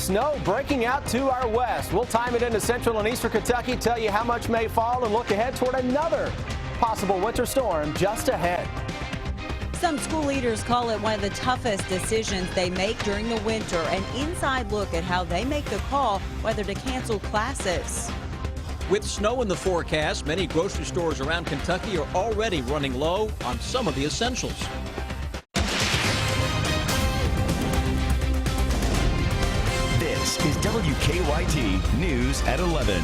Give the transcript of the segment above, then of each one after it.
snow breaking out to our west. We'll time it into central and eastern Kentucky, tell you how much may fall, and look ahead toward another possible winter storm just ahead. Some school leaders call it one of the toughest decisions they make during the winter. An inside look at how they make the call whether to cancel classes. With snow in the forecast, many grocery stores around Kentucky are already running low on some of the essentials. This is WKYT News at 11.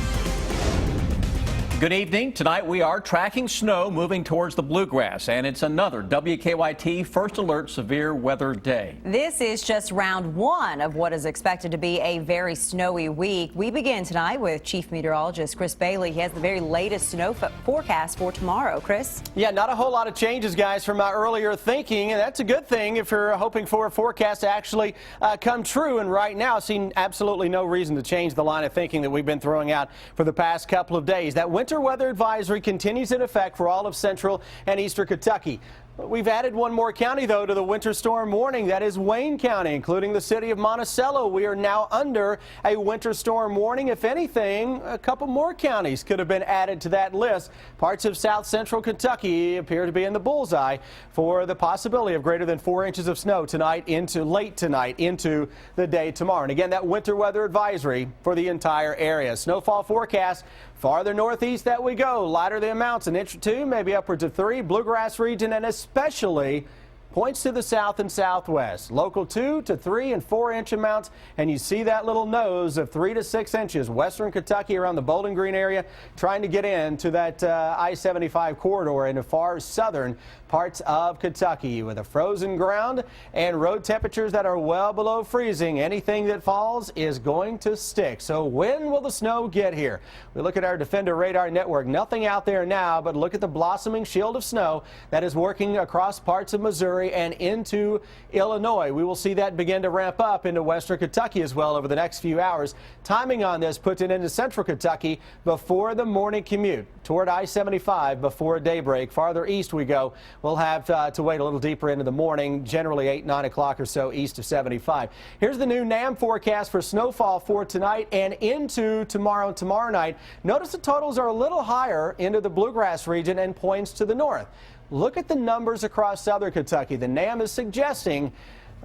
Good evening. Tonight we are tracking snow moving towards the bluegrass, and it's another WKYT First Alert Severe Weather Day. This is just round one of what is expected to be a very snowy week. We begin tonight with Chief Meteorologist Chris Bailey. He has the very latest snow forecast for tomorrow. Chris? Yeah, not a whole lot of changes, guys, from my earlier thinking, and that's a good thing if you're hoping for a forecast to actually come true. And right now, I've seen absolutely no reason to change the line of thinking that we've been throwing out for the past couple of days. That winter weather advisory continues in effect for all of central and eastern Kentucky. We've added one more county, though, to the winter storm warning. That is Wayne County, including the city of Monticello. We are now under a winter storm warning. If anything, a couple more counties could have been added to that list. Parts of south central Kentucky appear to be in the bullseye for the possibility of greater than 4 inches of snow tonight into late tonight into the day tomorrow. And again, that winter weather advisory for the entire area. Snowfall forecast. Farther northeast that we go, lighter the amounts, an inch or two, maybe upwards of 3. Bluegrass region, and especially points to the south and southwest. Local 2 to 3 and 4 inch amounts, and you see that little nose of 3 to 6 inches. Western Kentucky around the Bowling Green area, trying to get into that I-75 corridor in the far southern parts of Kentucky with a frozen ground and road temperatures that are well below freezing. Anything that falls is going to stick. So when will the snow get here? We look at our Defender radar network. Nothing out there now, but look at the blossoming shield of snow that is working across parts of Missouri and into Illinois. We will see that begin to ramp up into western Kentucky as well over the next few hours. Timing on this puts it into central Kentucky before the morning commute toward I-75 before daybreak. Farther east we go. We'll have to wait a little deeper into the morning, generally 8, 9 o'clock or so east of 75. Here's the new NAM forecast for snowfall for tonight and into tomorrow and tomorrow night. Notice the totals are a little higher into the bluegrass region and points to the north. Look at the numbers across southern Kentucky. The NAM is suggesting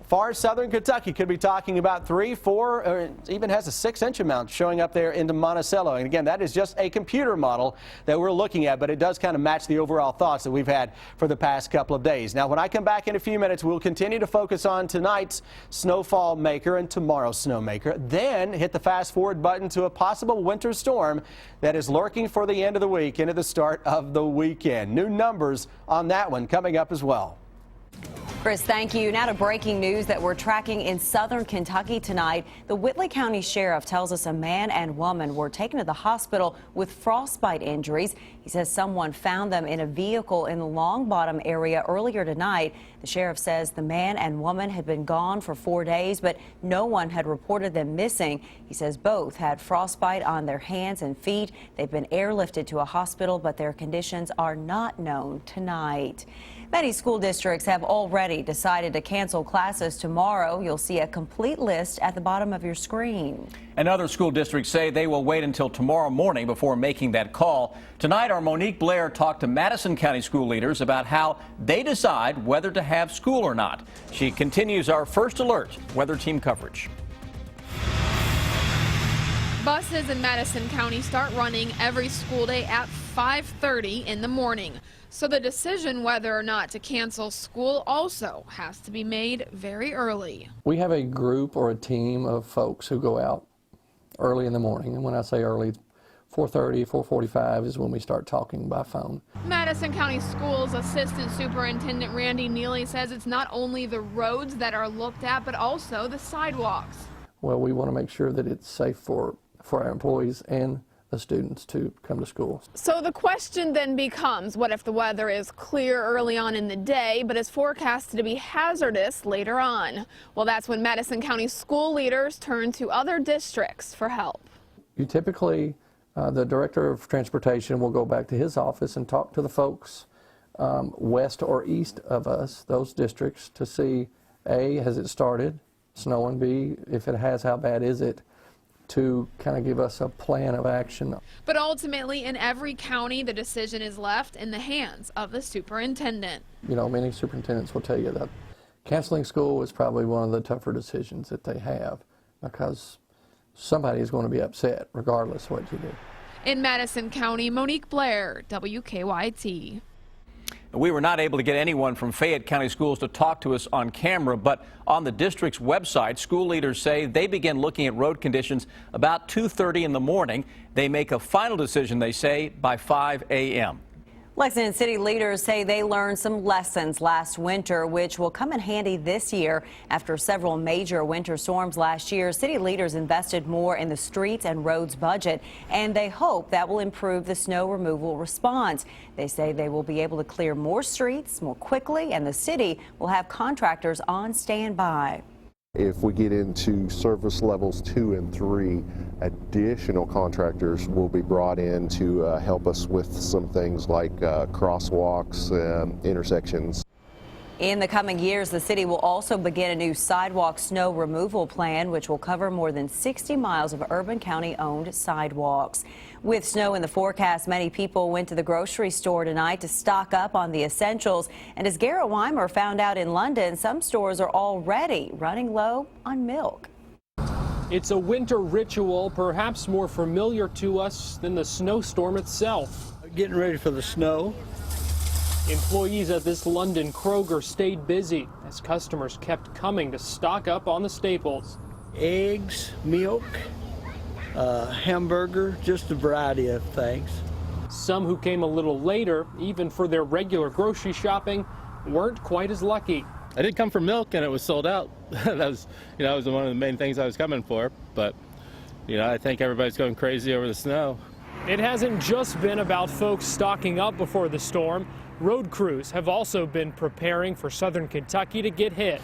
far southern Kentucky could be talking about 3, 4, or even has a 6 inch amount showing up there into Monticello. And again, that is just a computer model that we're looking at, but it does kind of match the overall thoughts that we've had for the past couple of days. Now, when I come back in a few minutes, we'll continue to focus on tonight's snowfall maker and tomorrow's snow maker. Then hit the fast forward button to a possible winter storm that is lurking for the end of the week into the start of the weekend. New numbers on that one coming up as well. Chris, thank you. Now to breaking news that we're tracking in southern Kentucky tonight. The Whitley County Sheriff tells us a man and woman were taken to the hospital with frostbite injuries. He says someone found them in a vehicle in the Long Bottom area earlier tonight. The sheriff says the man and woman had been gone for 4 days, but no one had reported them missing. He says both had frostbite on their hands and feet. They've been airlifted to a hospital, but their conditions are not known tonight. Many school districts have already decided to cancel classes tomorrow. You'll see a complete list at the bottom of your screen. And other school districts say they will wait until tomorrow morning before making that call. Tonight, our Monique Blair talked to Madison County school leaders about how they decide whether to have school or not. She continues our First Alert weather team coverage. Buses in Madison County start running every school day at 5:30 in the morning. So the decision whether or not to cancel school also has to be made very early. We have a group or a team of folks who go out early in the morning. And when I say early, 4:30, 4:45 is when we start talking by phone. Madison County Schools Assistant Superintendent Randy Neely says it's not only the roads that are looked at, but also the sidewalks. Well, we want to make sure that it's safe for our employees and the students to come to school. So the question then becomes, what if the weather is clear early on in the day, but is forecasted to be hazardous later on? Well, that's when Madison County school leaders turn to other districts for help. You typically, the director of transportation will go back to his office and talk to the folks west or east of us, those districts, to see, A, has it started? snowing, B, if it has, how bad is it, to kind of give us a plan of action. But ultimately, in every county, the decision is left in the hands of the superintendent. You know, many superintendents will tell you that canceling school is probably one of the tougher decisions that they have, because somebody is going to be upset regardless of what you do. In Madison County, Monique Blair, WKYT. We were not able to get anyone from Fayette County Schools to talk to us on camera, but on the district's website, school leaders say they begin looking at road conditions about 2:30 in the morning. They make a final decision, they say, by 5 a.m. Lexington city leaders say they learned some lessons last winter, which will come in handy this year. After several major winter storms last year, city leaders invested more in the streets and roads budget, and they hope that will improve the snow removal response. They say they will be able to clear more streets more quickly, and the city will have contractors on standby. If we get into service levels 2 and 3, additional contractors will be brought in to help us with some things like crosswalks, intersections. In the coming years, the city will also begin a new sidewalk snow removal plan, which will cover more than 60 miles of Urban County-owned sidewalks. With snow in the forecast, many people went to the grocery store tonight to stock up on the essentials. And as Garrett Weimer found out in London, some stores are already running low on milk. It's a winter ritual, perhaps more familiar to us than the snowstorm itself. Getting ready for the snow. Employees at this London Kroger stayed busy as customers kept coming to stock up on the staples. Eggs, milk, hamburger, just a variety of things. Some who came a little later, even for their regular grocery shopping, weren't quite as lucky. I did come for milk and it was sold out. That was one of the main things I was coming for. But, I think everybody's going crazy over the snow. It hasn't just been about folks stocking up before the storm. Road crews have also been preparing for southern Kentucky to get hit.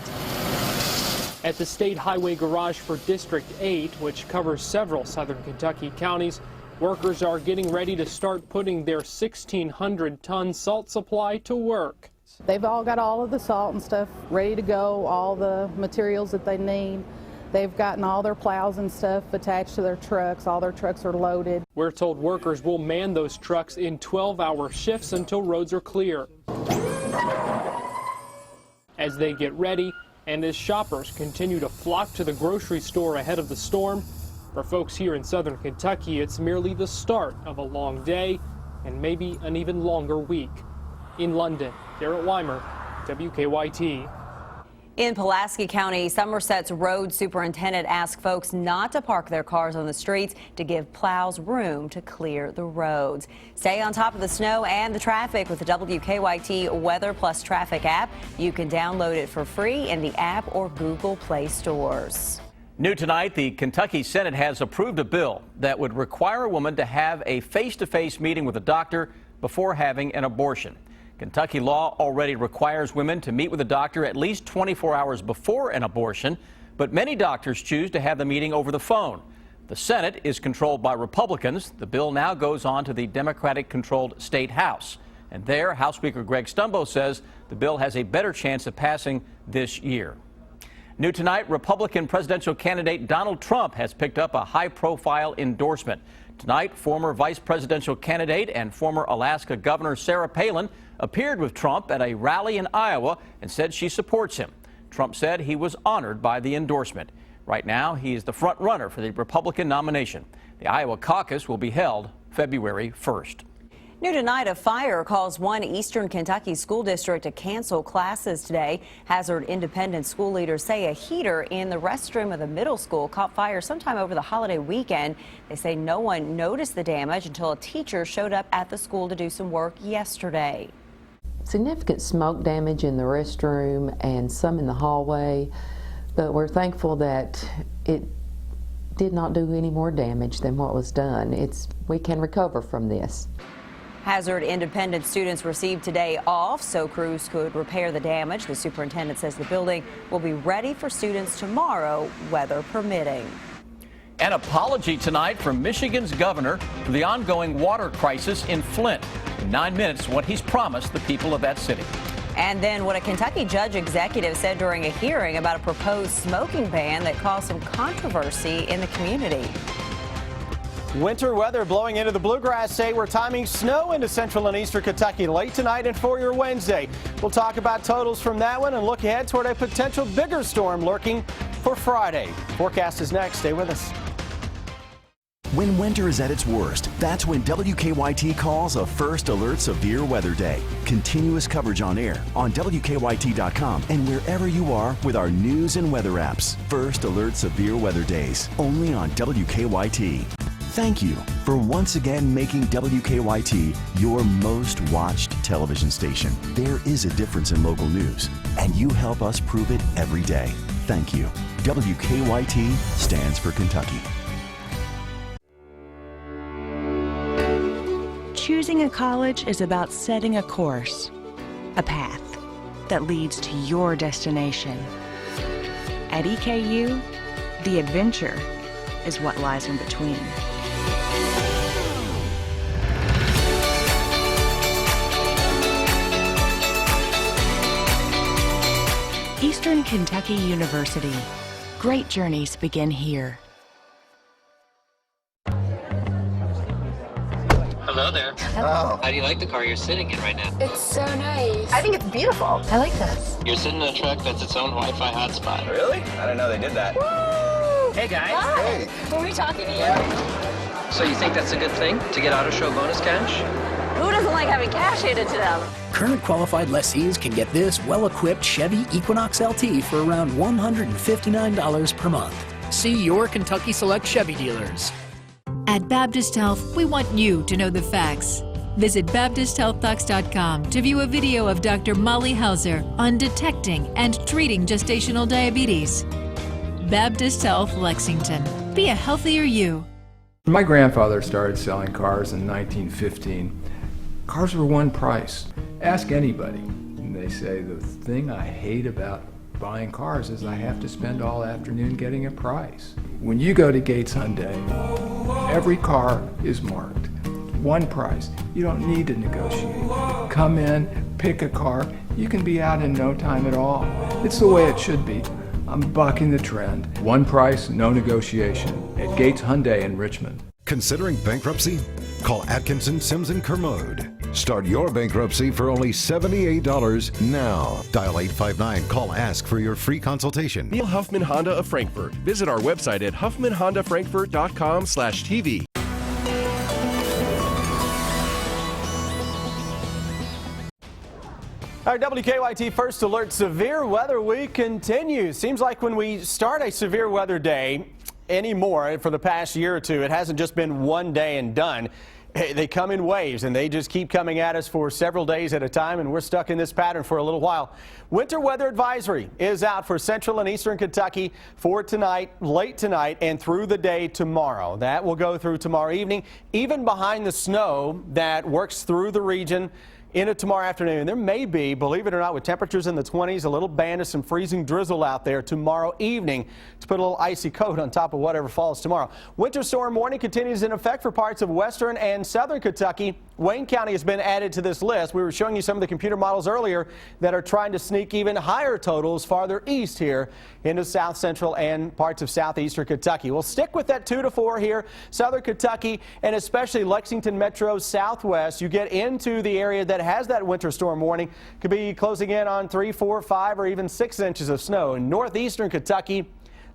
At the State Highway Garage for District 8, which covers several southern Kentucky counties, workers are getting ready to start putting their 1,600-ton salt supply to work. They've all got all of the salt and stuff ready to go, all the materials that they need. They've gotten all their plows and stuff attached to their trucks. All their trucks are loaded. We're told workers will man those trucks in 12-hour shifts until roads are clear. As they get ready and as shoppers continue to flock to the grocery store ahead of the storm, for folks here in southern Kentucky, it's merely the start of a long day and maybe an even longer week. In London, Garrett Weimer, WKYT. In Pulaski County, Somerset's road superintendent asked folks not to park their cars on the streets to give plows room to clear the roads. Stay on top of the snow and the traffic with the WKYT Weather Plus Traffic app. You can download it for free in the app or Google Play stores. New tonight, the Kentucky Senate has approved a bill that would require a woman to have a face-to-face meeting with a doctor before having an abortion. Kentucky law already requires women to meet with a doctor at least 24 hours before an abortion, but many doctors choose to have the meeting over the phone. The Senate is controlled by Republicans. The bill now goes on to the Democratic-controlled State House. And there, House Speaker Greg Stumbo says the bill has a better chance of passing this year. New tonight, Republican presidential candidate Donald Trump has picked up a high-profile endorsement. Tonight, former vice presidential candidate and former Alaska Governor Sarah Palin appeared with Trump at a rally in Iowa and said she supports him. Trump said he was honored by the endorsement. Right now, he is the front runner for the Republican nomination. The Iowa caucus will be held February 1st. New tonight, a fire caused one eastern Kentucky school district to cancel classes today. Hazard Independent school leaders say a heater in the restroom of the middle school caught fire sometime over the holiday weekend. They say no one noticed the damage until a teacher showed up at the school to do some work yesterday. Significant smoke damage in the restroom and some in the hallway, but we're thankful that it did not do any more damage than what was done. We can recover from this. Hazard Independent students received today off so crews could repair the damage. The superintendent says the building will be ready for students tomorrow, weather permitting. An apology tonight from Michigan's governor for the ongoing water crisis in Flint. In 9 minutes, what he's promised the people of that city. And then what a Kentucky judge executive said during a hearing about a proposed smoking ban that caused some controversy in the community. Winter weather blowing into the Bluegrass State. We're timing snow into central and eastern Kentucky late tonight and for your Wednesday. We'll talk about totals from that one and look ahead toward a potential bigger storm lurking for Friday. Forecast is next. Stay with us. When winter is at its worst, that's when WKYT calls a First Alert Severe Weather Day. Continuous coverage on air, on WKYT.com, and wherever you are with our news and weather apps. First Alert Severe Weather Days, only on WKYT. Thank you for once again making WKYT your most watched television station. There is a difference in local news, and you help us prove it every day. Thank you. WKYT stands for Kentucky. Choosing a college is about setting a course, a path that leads to your destination. At EKU, the adventure is what lies in between. Eastern Kentucky University. Great journeys begin here. Hello there. Oh. How do you like the car you're sitting in right now? It's so nice. I think it's beautiful. I like this. You're sitting in a truck that's its own Wi-Fi hotspot. Really? I didn't know they did that. Woo! Hey guys. Hi. Hey. Who are we talking to you? So you think that's a good thing to get auto show bonus cash? Who doesn't like having cash handed to them? Current qualified lessees can get this well-equipped Chevy Equinox LT for around $159 per month. See your Kentucky Select Chevy dealers. At Baptist Health, we want you to know the facts. Visit BaptistHealthFacts.com to view a video of Dr. Molly Hauser on detecting and treating gestational diabetes. Baptist Health Lexington. Be a healthier you. My grandfather started selling cars in 1915. Cars were one price. Ask anybody, and they say the thing I hate about buying cars is I have to spend all afternoon getting a price. When you go to Gates Hyundai, every car is marked. One price. You don't need to negotiate. Come in, pick a car. You can be out in no time at all. It's the way it should be. I'm bucking the trend. One price, no negotiation. At Gates Hyundai in Richmond. Considering bankruptcy? Call Atkinson, Sims & Kermode. Start your bankruptcy for only $78 now. Dial 859. Call Ask for your free consultation. Neil Huffman Honda of Frankfort. Visit our website at huffmanhondafrankfurt.com/TV. Our WKYT First Alert Severe Weather Week continues. Seems like when we start a severe weather day anymore for the past year or two, it hasn't just been one day and done. They come in waves, and they just keep coming at us for several days at a time, and we're stuck in this pattern for a little while. Winter weather advisory is out for central and eastern Kentucky for tonight, late tonight, and through the day tomorrow. That will go through tomorrow evening, even behind the snow that works through the region into tomorrow afternoon. There may be, believe it or not, with temperatures in the 20s, a little band of some freezing drizzle out there tomorrow evening to put a little icy coat on top of whatever falls tomorrow. Winter storm warning continues in effect for parts of western and southern Kentucky. Wayne County has been added to this list. We were showing you some of the computer models earlier that are trying to sneak even higher totals farther east here into south central and parts of southeastern Kentucky. We'll stick with that 2 to 4 here, southern Kentucky, and especially Lexington Metro southwest. You get into the area that has that winter storm warning, could be closing in on 3, 4, 5, or even 6 inches of snow. In northeastern Kentucky,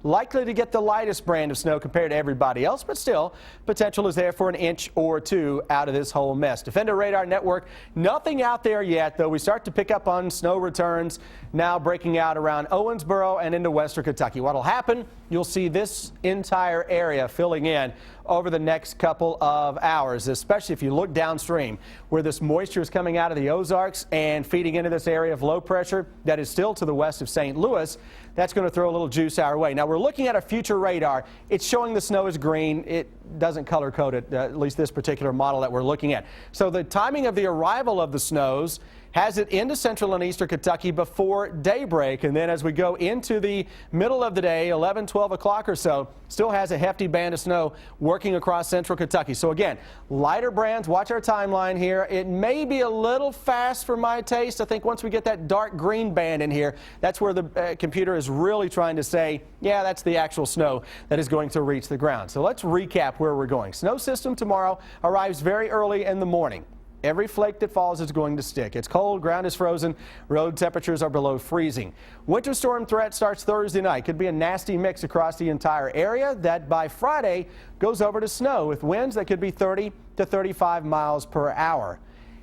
likely to get the lightest brand of snow compared to everybody else, but still, potential is there for an inch or 2 out of this whole mess. Defender Radar Network, nothing out there yet, though we start to pick up on snow returns now breaking out around Owensboro and into western Kentucky. What'll happen, you'll see this entire area filling in over the next couple of hours, especially if you look downstream where this moisture is coming out of the Ozarks and feeding into this area of low pressure that is still to the west of St. Louis. That's going to throw a little juice our way. Now we're looking at a future radar. It's showing the snow is green. doesn't color code it, at least this particular model that we're looking at. So the timing of the arrival of the snows has it into central and eastern Kentucky before daybreak, and then as we go into the middle of the day, 11, 12 o'clock or so, still has a hefty band of snow working across central Kentucky. So again, lighter bands, watch our timeline here. It may be a little fast for my taste. I think once we get that dark green band in here, that's where the computer is really trying to say, yeah, that's the actual snow that is going to reach the ground. So let's recap where we're going. Snow system tomorrow arrives very early in the morning. Every flake that falls is going to stick. It's cold, ground is frozen, road temperatures are below freezing. Winter storm threat starts Thursday night. Could be a nasty mix across the entire area that by Friday goes over to snow with winds that could be 30 to 35 miles per hour.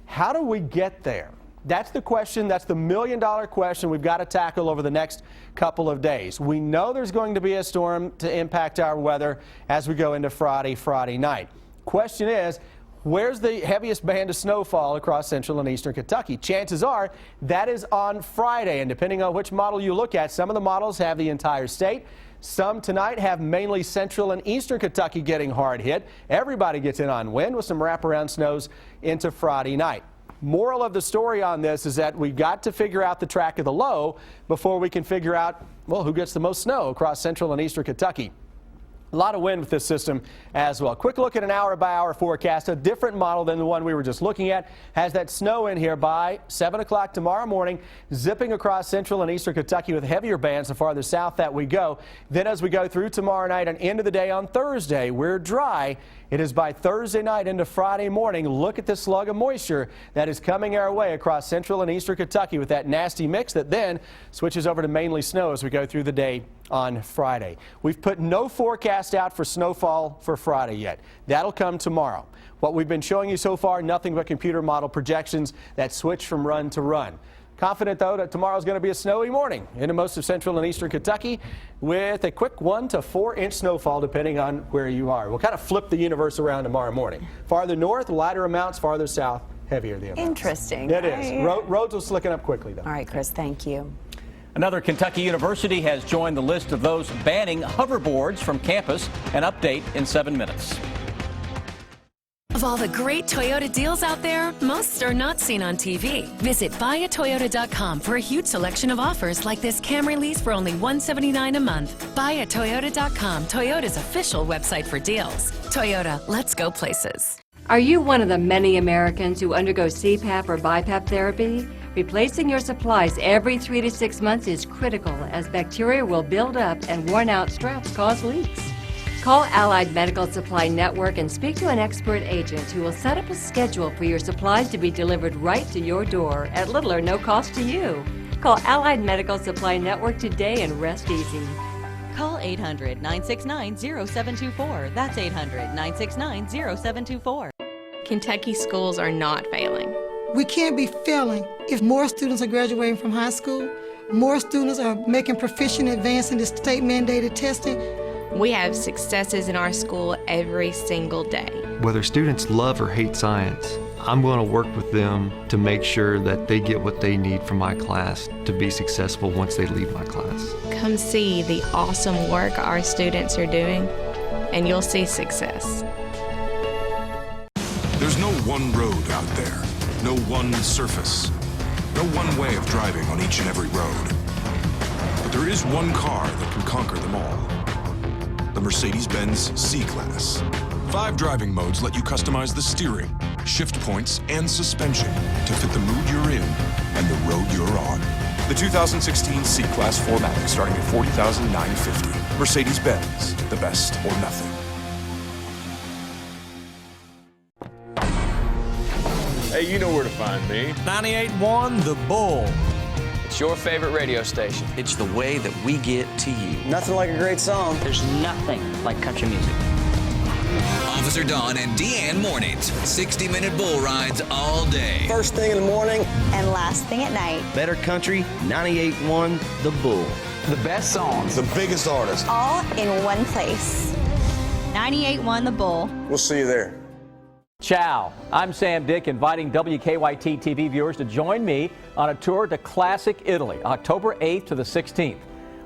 How do we get there? That's the question. That's the million-dollar question we've got to tackle over the next couple of days. We know there's going to be a storm to impact our weather as we go into Friday night. Question is, where's the heaviest band of snowfall across central and eastern Kentucky? Chances are that is on Friday, and depending on which model you look at, some of the models have the entire state. Some tonight have mainly central and eastern Kentucky getting hard hit. Everybody gets in on wind with some wraparound snows into Friday night. Moral of the story on this is that we've got to figure out the track of the low before we can figure out, well, who gets the most snow across central and eastern Kentucky. A lot of wind with this system as well. Quick look at an hour-by-hour forecast. A different model than the one we were just looking at. Has that snow in here by 7 o'clock tomorrow morning, zipping across central and eastern Kentucky with heavier bands the farther south that we go. Then as we go through tomorrow night and into the day on Thursday, we're dry. It is by Thursday night into Friday morning. Look at the slug of moisture that is coming our way across central and eastern Kentucky with that nasty mix that then switches over to mainly snow as we go through the day on Friday. We've put no forecast out for snowfall for Friday yet. That'll come tomorrow. What we've been showing you so far, nothing but computer model projections that switch from run to run. Confident, though, that tomorrow's going to be a snowy morning into most of central and eastern Kentucky with a quick 1 to 4 inch snowfall depending on where you are. We'll kind of flip the universe around tomorrow morning. Farther north, lighter amounts. Farther south, heavier the amounts. Interesting. It is. Roads will slicken up quickly, though. All right, Chris, thank you. Another Kentucky university has joined the list of those banning hoverboards from campus. An update in 7 minutes. Of all the great Toyota deals out there, most are not seen on TV. Visit buyatoyota.com for a huge selection of offers like this Camry lease for only $179 a month. Buyatoyota.com, Toyota's official website for deals. Toyota, let's go places. Are you one of the many Americans who undergo CPAP or BiPAP therapy? Replacing your supplies every 3 to 6 months is critical as bacteria will build up and worn-out straps cause leaks. Call Allied Medical Supply Network and speak to an expert agent who will set up a schedule for your supplies to be delivered right to your door at little or no cost to you. Call Allied Medical Supply Network today and rest easy. Call 800-969-0724. That's 800-969-0724. Kentucky schools are not failing. We can't be failing. If more students are graduating from high school, more students are making proficient advance in the state-mandated testing. We have successes in our school every single day. Whether students love or hate science, I'm going to work with them to make sure that they get what they need from my class to be successful once they leave my class. Come see the awesome work our students are doing, and you'll see success. There's no one road out there, no one surface, no one way of driving on each and every road. But there is one car that can conquer them all. The Mercedes-Benz C-Class. 5 driving modes let you customize the steering, shift points, and suspension to fit the mood you're in and the road you're on. The 2016 C-Class 4MATIC starting at $40,950. Mercedes-Benz, the best or nothing. Hey, you know where to find me. 98.1 The Bull. It's your favorite radio station. It's the way that we get to you. Nothing like a great song. There's nothing like country music. Officer Dawn and Deanne mornings. 60-minute bull rides all day. First thing in the morning and last thing at night. Better country, 98.1 The Bull. The best songs. The biggest artists. All in one place. 98.1 The Bull. We'll see you there. Ciao. I'm Sam Dick, inviting WKYT TV viewers to join me on a tour to classic Italy, October 8th to the 16th.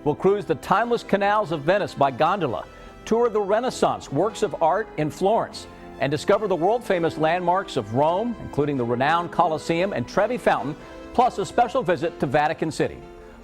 We'll cruise the timeless canals of Venice by gondola, tour the Renaissance works of art in Florence and discover the world-famous landmarks of Rome, including the renowned Colosseum and Trevi Fountain, plus a special visit to Vatican City.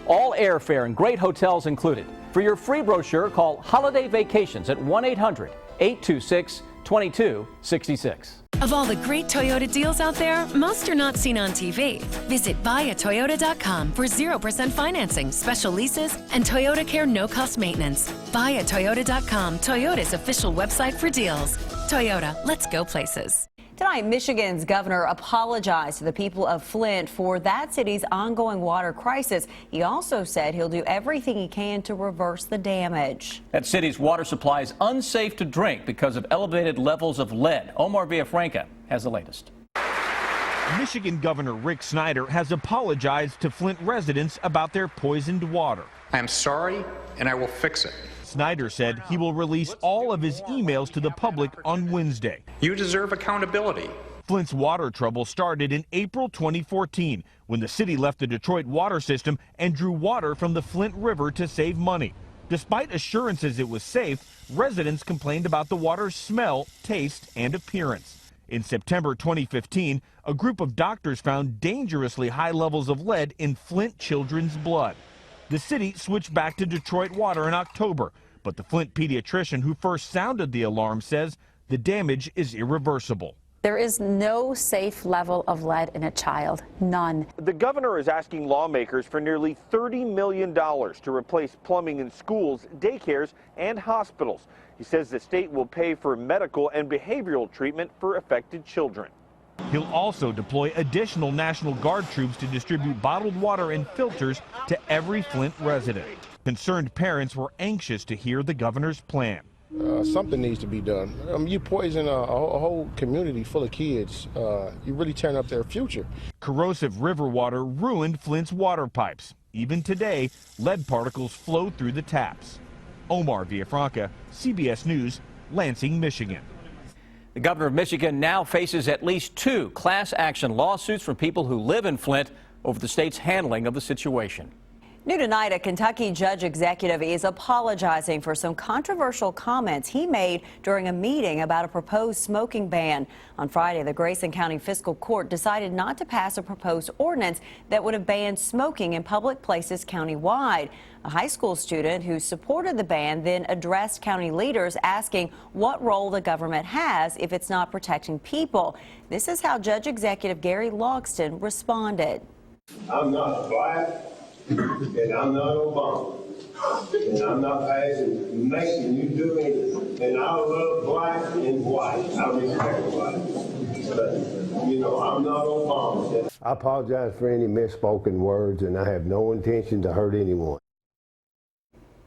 All airfare and great hotels included. For your free brochure, call Holiday Vacations at 1-800-826-2266. Of all the great Toyota deals out there, most are not seen on TV. Visit buyatoyota.com for 0% financing, special leases, and Toyota Care no-cost maintenance. Buyatoyota.com, Toyota's official website for deals. Toyota, let's go places. Tonight, Michigan's governor apologized to the people of Flint for that city's ongoing water crisis. He also said he'll do everything he can to reverse the damage. That city's water supply is unsafe to drink because of elevated levels of lead. Omar Villafranca has the latest. Michigan Governor Rick Snyder has apologized to Flint residents about their poisoned water. I am sorry, and I will fix it. Snyder said he will release all of his emails to the public on Wednesday. You deserve accountability. Flint's water trouble started in April 2014 when the city left the Detroit water system and drew water from the Flint River to save money. Despite assurances it was safe, residents complained about the water's smell, taste, and appearance. In September 2015, a group of doctors found dangerously high levels of lead in Flint children's blood. The city switched back to Detroit water in October, but the Flint pediatrician who first sounded the alarm says the damage is irreversible. There is no safe level of lead in a child, none. The governor is asking lawmakers for nearly $30 million to replace plumbing in schools, daycares, and hospitals. He says the state will pay for medical and behavioral treatment for affected children. He'll also deploy additional National Guard troops to distribute bottled water and filters to every Flint resident. Concerned parents were anxious to hear the governor's plan. Something needs to be done. You poison a whole community full of kids. You really turn up their future. Corrosive river water ruined Flint's water pipes. Even today, lead particles flow through the taps. Omar Villafranca, CBS News, Lansing, Michigan. The governor of Michigan now faces at least 2 class action lawsuits from people who live in Flint over the state's handling of the situation. New tonight, a Kentucky judge executive is apologizing for some controversial comments he made during a meeting about a proposed smoking ban. On Friday, the Grayson County Fiscal Court decided not to pass a proposed ordinance that would have banned smoking in public places countywide. A high school student who supported the ban then addressed county leaders asking what role the government has if it's not protecting people. This is how Judge Executive Gary Logston responded. I'm not black. And I'm not Obama, and I'm not making you do anything. And I love black and white. I respect white. But, you know, I'm not Obama. I apologize for any misspoken words, and I have no intention to hurt anyone.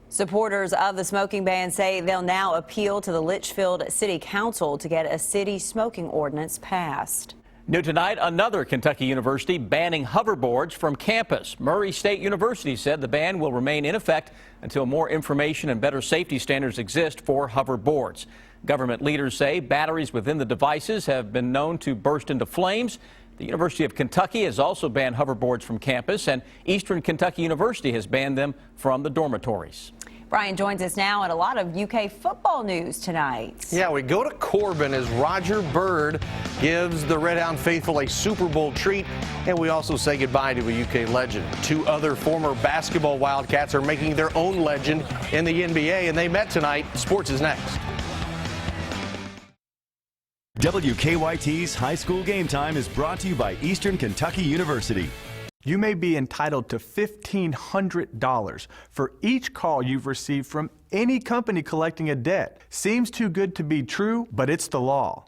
Supporters of the smoking ban say they'll now appeal to the Litchfield City Council to get a city smoking ordinance passed. New tonight, another Kentucky university banning hoverboards from campus. Murray State University said the ban will remain in effect until more information and better safety standards exist for hoverboards. Government leaders say batteries within the devices have been known to burst into flames. The University of Kentucky has also banned hoverboards from campus, and Eastern Kentucky University has banned them from the dormitories. Brian joins us now and a lot of UK football news tonight. Yeah, we go to Corbin as Roger Bird gives the Red Hound faithful a Super Bowl treat, and we also say goodbye to a UK legend. 2 other former basketball Wildcats are making their own legend in the NBA, and they met tonight. Sports is next. WKYT's High School Game Time is brought to you by Eastern Kentucky University. You may be entitled to $1,500 for each call you've received from any company collecting a debt. Seems too good to be true, but it's the law.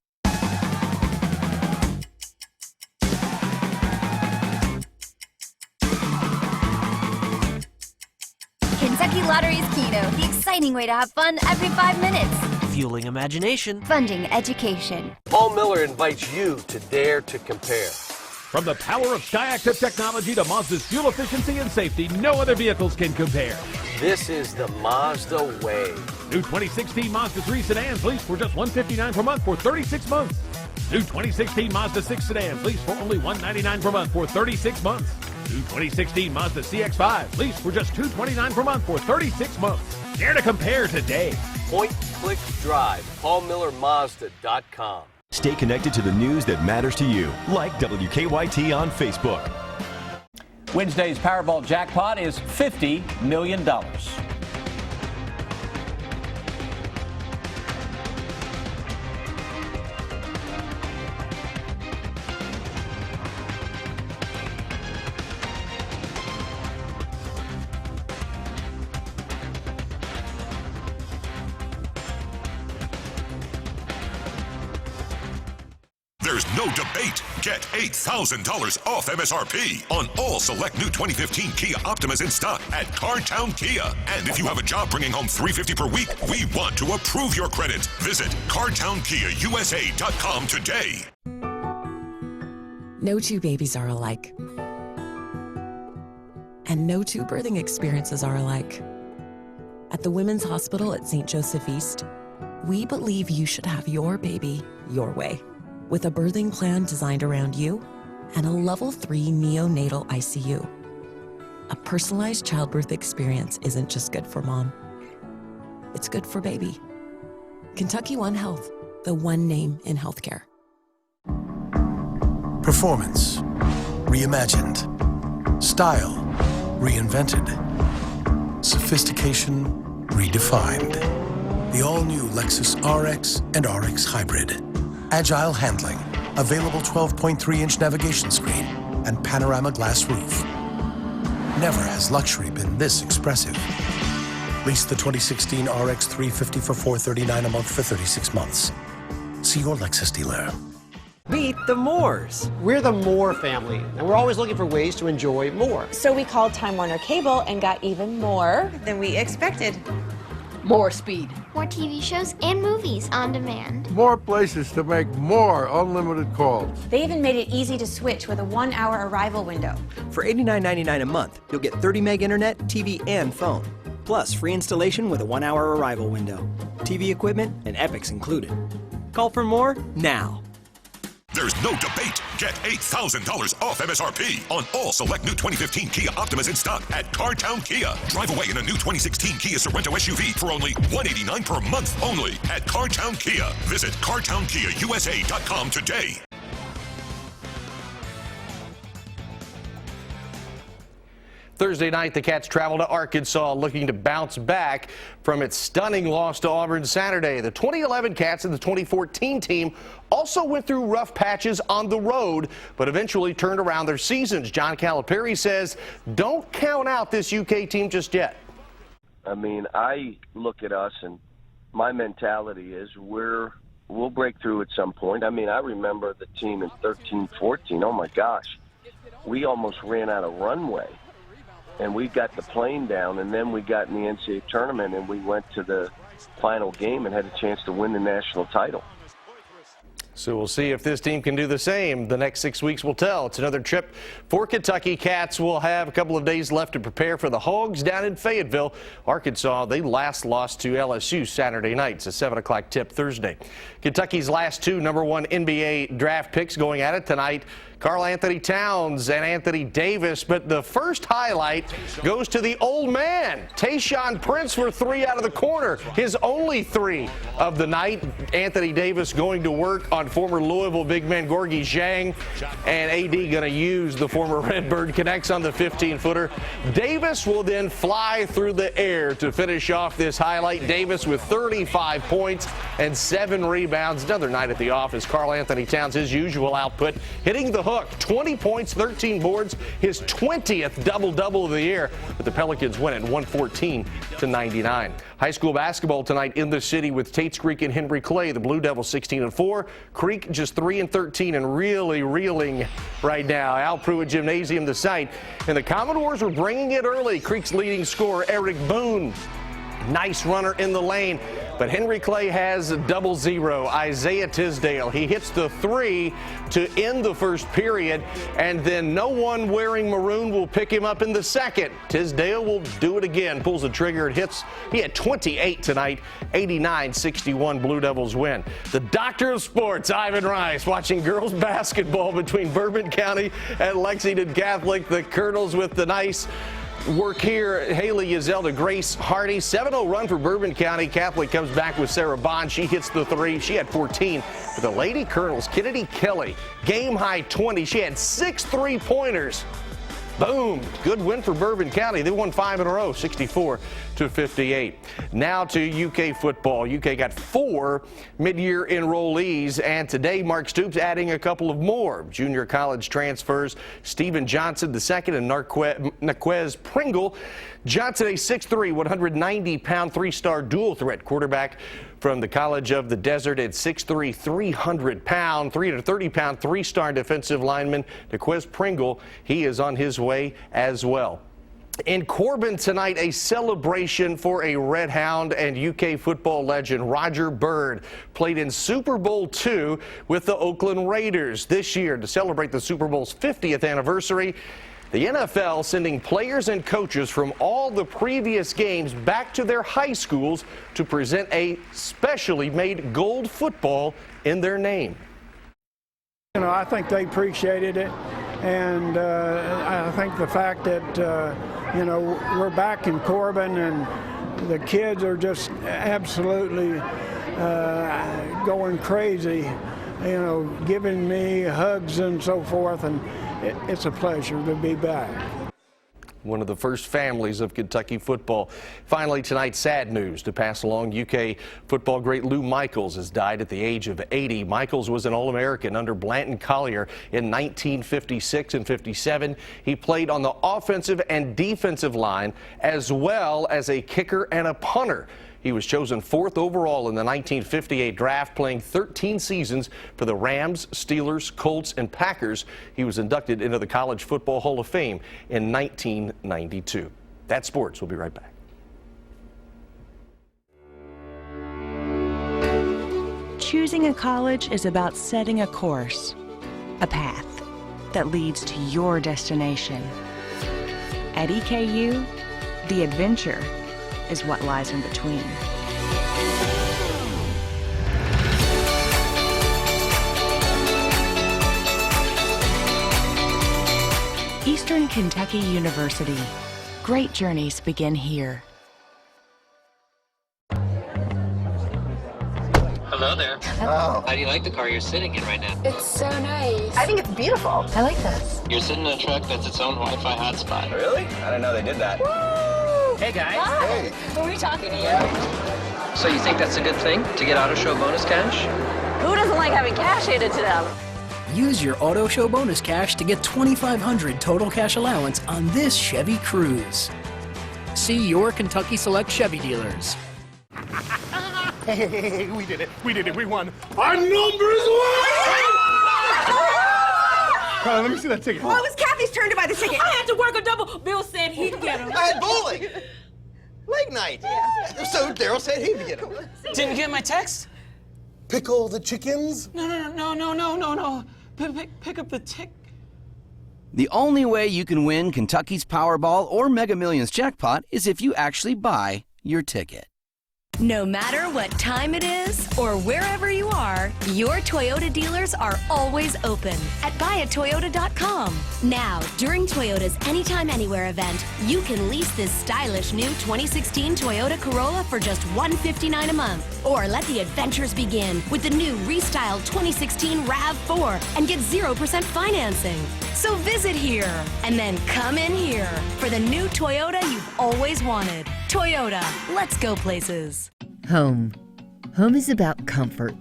Kentucky Lottery's Keno, the exciting way to have fun every 5 minutes. Fueling imagination. Funding education. Paul Miller invites you to dare to compare. From the power of Skyactiv technology to Mazda's fuel efficiency and safety, no other vehicles can compare. This is the Mazda way. New 2016 Mazda 3 sedans lease for just $159 per month for 36 months. New 2016 Mazda 6 sedans lease for only $199 per month for 36 months. New 2016 Mazda CX-5 lease for just $229 per month for 36 months. Dare to compare today. Point Click Drive. PaulMillerMazda.com. Stay connected to the news that matters to you, like WKYT on Facebook. Wednesday's Powerball jackpot is $50 million. There's no debate. Get $8,000 off MSRP on all select new 2015 Kia Optimas in stock at Cartown Kia. And if you have a job bringing home $350 per week, we want to approve your credit. Visit CartownKiaUSA.com today. No two babies are alike. And no two birthing experiences are alike. At the Women's Hospital at St. Joseph East, we believe you should have your baby your way, with a birthing plan designed around you and a level 3 neonatal ICU. A personalized childbirth experience isn't just good for mom, it's good for baby. Kentucky One Health, the one name in healthcare. Performance reimagined. Style reinvented. Sophistication redefined. The all-new Lexus RX and RX Hybrid. Agile handling, available 12.3-inch navigation screen, and panorama glass roof. Never has luxury been this expressive. Lease the 2016 RX 350 for $439 a month for 36 months. See your Lexus dealer. Meet the Moores. We're the Moore family, and we're always looking for ways to enjoy more. So we called Time Warner Cable and got even more than we expected. More speed. More TV shows and movies on demand. More places to make more unlimited calls. They even made it easy to switch with a 1-hour arrival window. For $89.99 a month, you'll get 30 meg internet, TV, and phone. Plus, free installation with a 1-hour arrival window. TV equipment and Epics included. Call for more now. There's no debate. Get $8,000 off MSRP on all select new 2015 Kia Optimas in stock at Cartown Kia. Drive away in a new 2016 Kia Sorento SUV for only $189 per month only at Cartown Kia. Visit CartownKiaUSA.com today. Thursday night, the Cats travel to Arkansas looking to bounce back from its stunning loss to Auburn Saturday. The 2011 Cats and the 2014 team also went through rough patches on the road, but eventually turned around their seasons. John Calipari says, don't count out this UK team just yet. I mean, I look at us and my mentality is we'll break through at some point. I mean, I remember the team in 13-14. Oh, my gosh. We almost ran out of runway. And we got the plane down, and then we got in the NCAA tournament, and we went to the final game and had a chance to win the national title. So we'll see if this team can do the same. The next 6 weeks will tell. It's another trip for Kentucky. Cats will have a couple of days left to prepare for the Hogs down in Fayetteville. Arkansas, they last lost to LSU Saturday night. It's a 7 o'clock tip Thursday. Kentucky's last two #1 NBA draft picks going at it tonight. Karl Anthony Towns and Anthony Davis, but the first highlight goes to the old man, Tayshaun Prince, for 3 out of the corner, his only 3 of the night. Anthony Davis going to work on former Louisville big man Gorgie Zhang, and AD going to use the former Redbird, connects on the 15-footer. Davis will then fly through the air to finish off this highlight. Davis with 35 points and 7 rebounds. Another night at the office. Karl Anthony Towns, his usual output, hitting the hook, 20 points, 13 boards, his 20th double-double of the year. But the Pelicans win it 114-99. High school basketball tonight in the city with Tates Creek and Henry Clay. The Blue Devils 16-4. Creek just 3-13 and really reeling right now. Al Pruitt Gymnasium, the site. And the Commodores were bringing it early. Creek's leading scorer, Eric Boone. Nice runner in the lane, but Henry Clay has 0-0. Isaiah Tisdale, he hits the 3 to end the first period, and then no one wearing maroon will pick him up in the second. Tisdale will do it again, pulls the trigger and hits. He had 28 tonight, 89-61 Blue Devils win. The doctor of sports, Ivan Rice, watching girls basketball between Bourbon County and Lexington Catholic. The Colonels with the nice Work here, Haley Yazell to Grace Hardy. 7-0 run for Bourbon County. Catholic comes back with Sarah Bond. She hits the 3. She had 14. For the Lady Colonels, Kennedy Kelly, game high 20. She had 6 3-pointers. Boom. Good win for Bourbon County. They won 5 in a row, 64-58. Now to UK football. UK got 4 mid-year enrollees, and today Mark Stoops adding a couple of more. Junior college transfers, Stephen Johnson II and Naquez Pringle. Johnson, a 6'3", 190-pound, 3-star dual threat quarterback from the College of the Desert at 6'3", 300-pound, 330-pound, 3-star defensive lineman. Naquez Pringle, he is on his way as well. In Corbin tonight, a celebration for a Red Hound and UK football legend Roger Byrd. Played in Super Bowl II with the Oakland Raiders this year to celebrate the Super Bowl's 50th anniversary. The NFL sending players and coaches from all the previous games back to their high schools to present a specially made gold football in their name. You know, I think they appreciated it, and I think the fact that, you know, we're back in Corbin and the kids are just absolutely going crazy, you know, giving me hugs and so forth, and it's a pleasure to be back. One of the first families of Kentucky football. Finally tonight, sad news to pass along. UK football great Lou Michaels has died at the age of 80. Michaels was an All-American under Blanton Collier in 1956 and 57. He played on the offensive and defensive line as well as a kicker and a punter. He was chosen 4th overall in the 1958 draft, playing 13 seasons for the Rams, Steelers, Colts, and Packers. He was inducted into the College Football Hall of Fame in 1992. That's sports. We'll be right back. Choosing a college is about setting a course, a path that leads to your destination. At EKU, the adventure is what lies in between. Eastern Kentucky University. Great journeys begin here. Hello there. Hello. How do you like the car you're sitting in right now? It's so nice. I think it's beautiful. I like this. You're sitting in a truck that's its own Wi-Fi hotspot. Really? I didn't know they did that. Hey guys. Hi. Hey. Who are we talking to you? So you think that's a good thing, to get Auto Show bonus cash? Who doesn't like having cash handed to them? Use your Auto Show bonus cash to get $2,500 total cash allowance on this Chevy Cruze. See your Kentucky Select Chevy dealers. Hey, we did it. We did it. We won. Our number is 1! Carla, let me see that ticket. Oh, it was Kathy's turn to buy the ticket. I had to work a double. Bill said he'd get him. I had bowling. Late night. Yeah. So Daryl said he'd get him. Didn't get my text? Pickle the chickens? No. Pick up the tick. The only way you can win Kentucky's Powerball or Mega Millions jackpot is if you actually buy your ticket. No matter what time it is or wherever you are, your Toyota dealers are always open at buyatoyota.com. Now, during Toyota's Anytime Anywhere event, you can lease this stylish new 2016 Toyota Corolla for just $159 a month. Or let the adventures begin with the new restyled 2016 RAV4 and get 0% financing. So visit here and then come in here for the new Toyota you've always wanted. Toyota, let's go places. Home. Home is about comfort,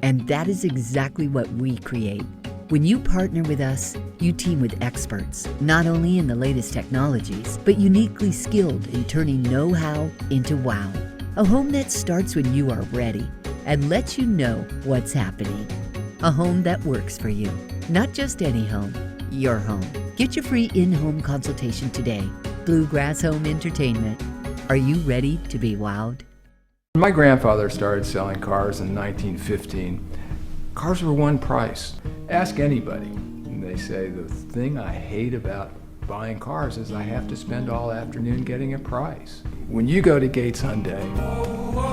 and that is exactly what we create. When you partner with us, you team with experts, not only in the latest technologies, but uniquely skilled in turning know-how into wow. A home that starts when you are ready and lets you know what's happening. A home that works for you. Not just any home, your home. Get your free in-home consultation today. Bluegrass Home Entertainment. Are you ready to be wowed? My grandfather started selling cars in 1915. Cars were one price. Ask anybody, and they say the thing I hate about buying cars is I have to spend all afternoon getting a price. When you go to Gates Hyundai,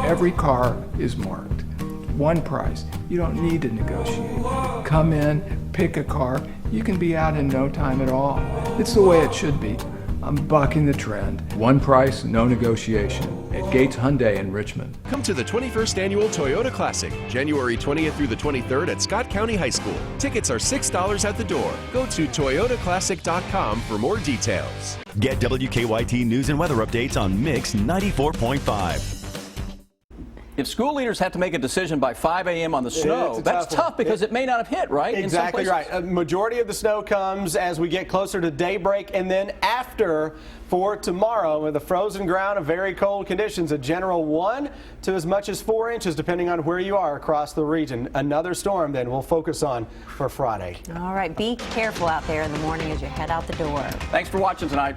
every car is marked. One price. You don't need to negotiate. Come in, pick a car. You can be out in no time at all. It's the way it should be. I'm bucking the trend. One price, no negotiation. At Gates Hyundai in Richmond. Come to the 21st Annual Toyota Classic, January 20th through the 23rd at Scott County High School. Tickets are $6 at the door. Go to toyotaclassic.com for more details. Get WKYT news and weather updates on Mix 94.5. If school leaders have to make a decision by 5 a.m. on the snow, that's tough because it may not have hit, right? Exactly right. A majority of the snow comes as we get closer to daybreak, and then after for tomorrow with the frozen ground and very cold conditions, a general 1 to as much as 4 inches depending on where you are across the region. Another storm then we'll focus on for Friday. All right, be careful out there in the morning as you head out the door. Thanks for watching tonight.